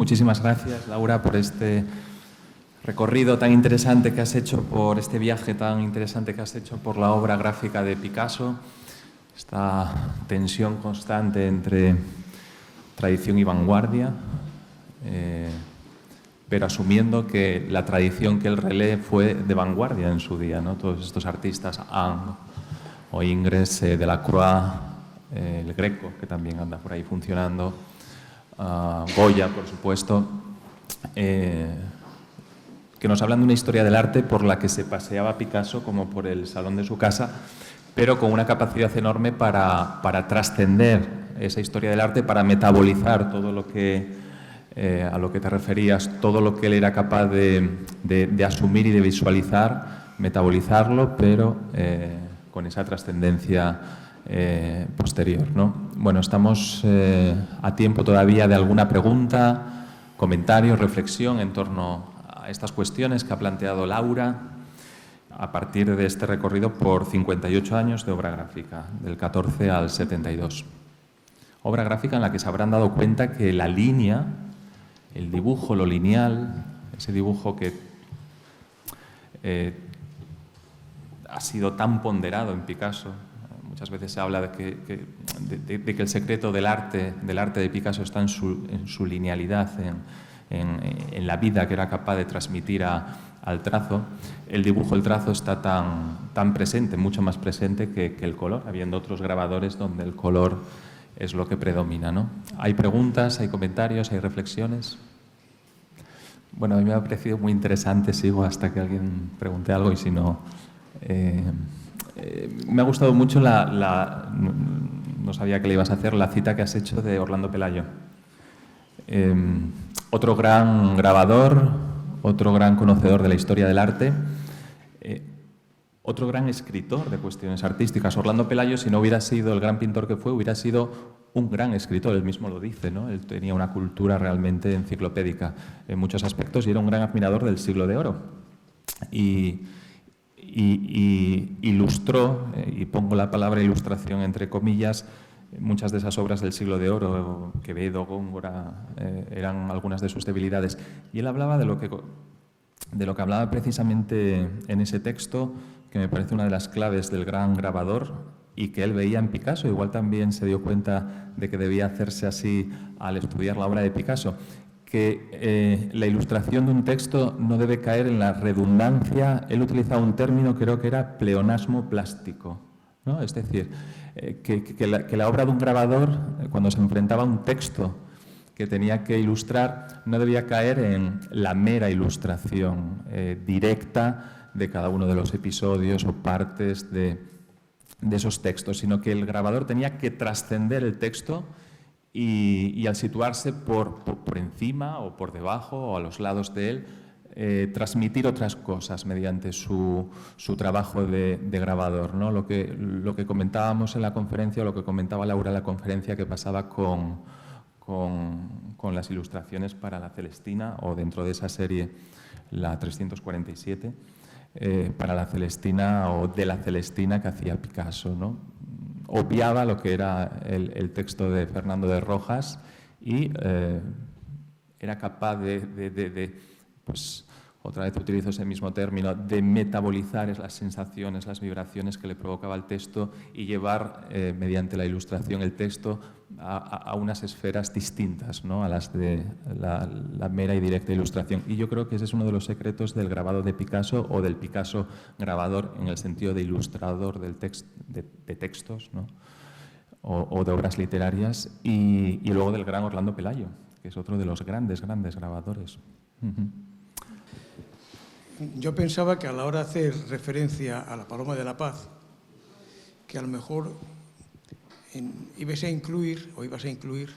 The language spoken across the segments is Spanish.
Muchísimas gracias, Laura, por este recorrido tan interesante que has hecho, por este viaje tan interesante que has hecho por la obra gráfica de Picasso, esta tensión constante entre tradición y vanguardia, pero asumiendo que la tradición que él relee fue de vanguardia en su día, ¿no? Todos estos artistas, Ingres o Ingres, Delacroix, el Greco, que también anda por ahí funcionando, Goya, por supuesto, que nos hablan de una historia del arte por la que se paseaba Picasso como por el salón de su casa, pero con una capacidad enorme para trascender esa historia del arte, para metabolizar todo lo que, a lo que te referías, todo lo que él era capaz de asumir y de visualizar, metabolizarlo, pero con esa trascendencia posterior, ¿no? Bueno, estamos a tiempo todavía de alguna pregunta, comentario, reflexión en torno a estas cuestiones que ha planteado Laura a partir de este recorrido por 58 años de obra gráfica, del 14 al 72. Obra gráfica en la que se habrán dado cuenta que la línea, el dibujo, lo lineal, ese dibujo que ha sido tan ponderado en Picasso. Muchas veces se habla de que el secreto del arte de Picasso está en su linealidad, en la vida que era capaz de transmitir al trazo. El dibujo, el trazo está tan presente, mucho más presente que el color, habiendo otros grabadores donde el color es lo que predomina, ¿no? ¿Hay preguntas, hay comentarios, hay reflexiones? Bueno, a mí me ha parecido muy interesante, sigo hasta que alguien pregunte algo y si no... me ha gustado mucho no sabía que le ibas a hacer, la cita que has hecho de Orlando Pelayo. Otro gran grabador, otro gran conocedor de la historia del arte, otro gran escritor de cuestiones artísticas. Orlando Pelayo, si no hubiera sido el gran pintor que fue, hubiera sido un gran escritor, él mismo lo dice, ¿no? Él tenía una cultura realmente enciclopédica en muchos aspectos y era un gran admirador del Siglo de Oro. Y ilustró, y pongo la palabra ilustración entre comillas, muchas de esas obras del Siglo de Oro, Quevedo, Góngora, eran algunas de sus debilidades. Y él hablaba de lo que hablaba precisamente en ese texto, que me parece una de las claves del gran grabador y que él veía en Picasso. Igual también se dio cuenta de que debía hacerse así al estudiar la obra de Picasso, que la ilustración de un texto no debe caer en la redundancia. Él utilizaba un término, creo que era pleonasmo plástico, ¿no? Es decir, que la obra de un grabador, cuando se enfrentaba a un texto que tenía que ilustrar, no debía caer en la mera ilustración directa de cada uno de los episodios o partes de esos textos, sino que el grabador tenía que trascender el texto y al situarse por encima o por debajo o a los lados de él, transmitir otras cosas mediante su trabajo de grabador, ¿no? Lo que comentábamos en la conferencia, o lo que comentaba Laura en la conferencia, que pasaba con las ilustraciones para la Celestina, o dentro de esa serie, la 347, para la Celestina o de la Celestina que hacía Picasso, ¿no? Obviaba lo que era el texto de Fernando de Rojas y era capaz pues, otra vez utilizo ese mismo término, de metabolizar las sensaciones, las vibraciones que le provocaba el texto y llevar mediante la ilustración el texto a unas esferas distintas, ¿no? A las de la mera y directa ilustración. Y yo creo que ese es uno de los secretos del grabado de Picasso, o del Picasso grabador en el sentido de ilustrador de textos, ¿no? o de obras literarias, y luego del gran Orlando Pelayo, que es otro de los grandes grabadores. Yo pensaba que a la hora de hacer referencia a la Paloma de la Paz, que a lo mejor ibas a incluir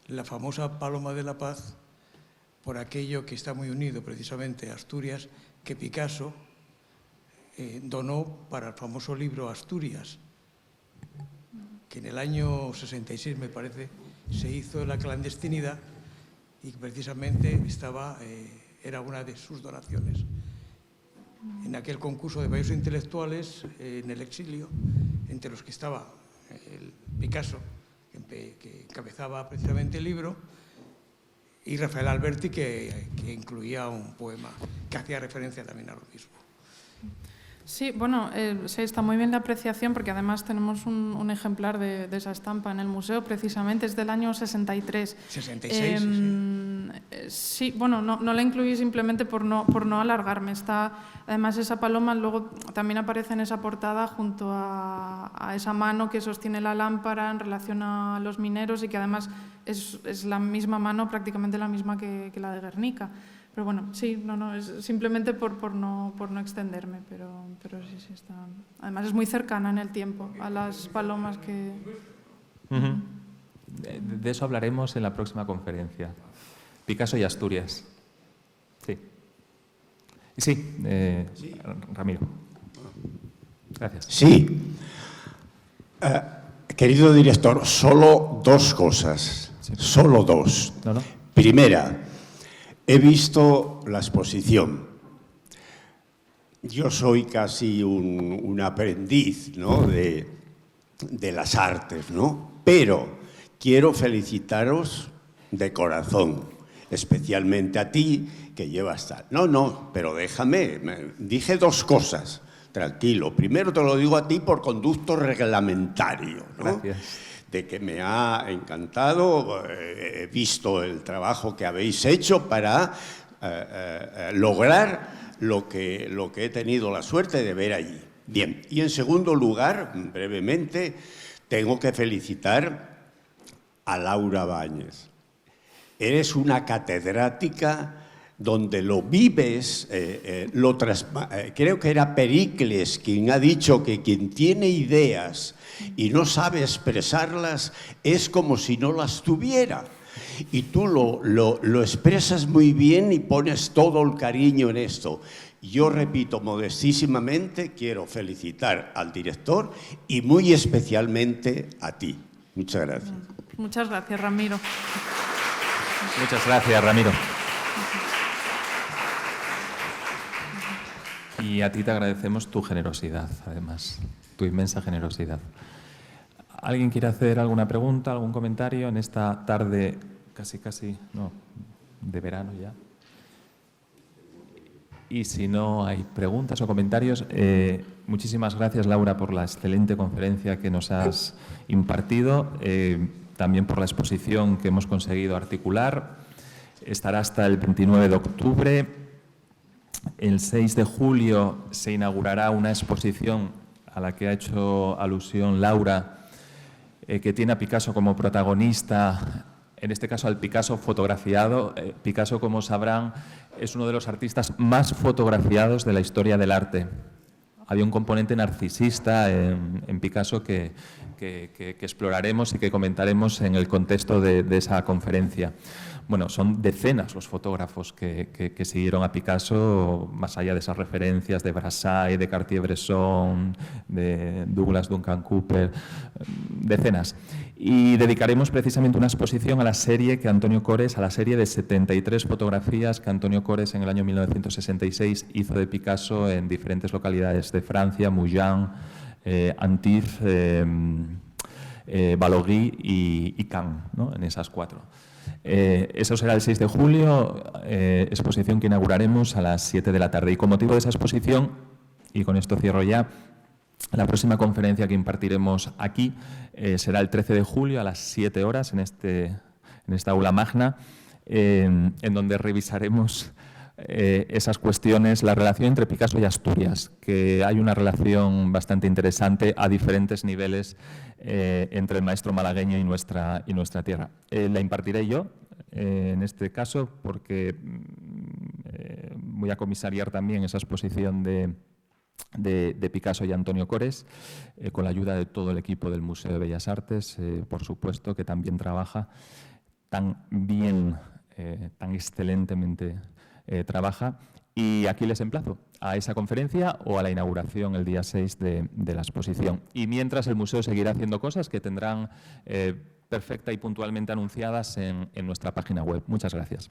la famosa Paloma de la Paz por aquello que está muy unido precisamente a Asturias, que Picasso donó para el famoso libro Asturias, que en el año 66, me parece, se hizo en la clandestinidad y precisamente era una de sus donaciones. En aquel concurso de varios intelectuales en el exilio, entre los que estaba el Picasso, que encabezaba precisamente el libro, y Rafael Alberti, que incluía un poema que hacía referencia también a lo mismo. Sí, bueno, sí, está muy bien la apreciación porque además tenemos un ejemplar de esa estampa en el museo, precisamente, es del año 63. 66, sí, bueno, no la incluí simplemente por no alargarme. Además, esa paloma luego también aparece en esa portada junto a esa mano que sostiene la lámpara en relación a los mineros y que además es la misma mano, prácticamente la misma que la de Guernica. Pero bueno, sí, es simplemente por no extenderme, pero sí está. Además es muy cercana en el tiempo a las palomas que... De eso hablaremos en la próxima conferencia. Picasso y Asturias. Sí. Sí, Ramiro. Gracias. Sí. Querido director, solo dos cosas. Sí. Solo dos. No. Primera, he visto la exposición. Yo soy casi un aprendiz, ¿no?, de las artes, ¿no? Pero quiero felicitaros de corazón, especialmente a ti, que llevas tal. No, pero déjame, dije dos cosas, tranquilo. Primero te lo digo a ti por conducto reglamentario, ¿no? Gracias. De que me ha encantado, he visto el trabajo que habéis hecho para lograr lo que he tenido la suerte de ver allí. Bien, y en segundo lugar, brevemente, tengo que felicitar a Laura Báñez. Eres una catedrática donde lo vives, creo que era Pericles quien ha dicho que quien tiene ideas y no sabe expresarlas es como si no las tuviera. Y tú lo expresas muy bien y pones todo el cariño en esto. Yo repito, modestísimamente, quiero felicitar al director y muy especialmente a ti. Muchas gracias. Muchas gracias, Ramiro. Muchas gracias, Ramiro. Y a ti te agradecemos tu generosidad, además, tu inmensa generosidad. ¿Alguien quiere hacer alguna pregunta, algún comentario en esta tarde de verano ya? Y si no hay preguntas o comentarios, muchísimas gracias, Laura, por la excelente conferencia que nos has impartido, también por la exposición que hemos conseguido articular. Estará hasta el 29 de octubre. El 6 de julio se inaugurará una exposición a la que ha hecho alusión Laura, que tiene a Picasso como protagonista, en este caso al Picasso fotografiado. Picasso, como sabrán, es uno de los artistas más fotografiados de la historia del arte. Había un componente narcisista en Picasso que exploraremos y que comentaremos en el contexto de esa conferencia. Bueno, son decenas los fotógrafos que siguieron a Picasso, más allá de esas referencias de Brassai, de Cartier-Bresson, de Douglas Duncan Cooper, decenas. Y dedicaremos precisamente una exposición a la serie a la serie de 73 fotografías que Antonio Cores en el año 1966 hizo de Picasso en diferentes localidades de Francia, Mougins, Antibes, Vallauris y Cannes, ¿no?, en esas cuatro. Eso será el 6 de julio, exposición que inauguraremos a las 7 de la tarde. Y con motivo de esa exposición, y con esto cierro ya, la próxima conferencia que impartiremos aquí será el 13 de julio a las 7 horas en esta aula magna, en donde revisaremos esas cuestiones, la relación entre Picasso y Asturias, que hay una relación bastante interesante a diferentes niveles entre el maestro malagueño y nuestra tierra. La impartiré yo, en este caso, porque voy a comisariar también esa exposición de Picasso y Antonio Cores, con la ayuda de todo el equipo del Museo de Bellas Artes, por supuesto, que también trabaja tan bien, tan excelentemente trabaja. Y aquí les emplazo a esa conferencia o a la inauguración el día 6 de la exposición. Y mientras, el museo seguirá haciendo cosas que tendrán perfecta y puntualmente anunciadas en nuestra página web. Muchas gracias.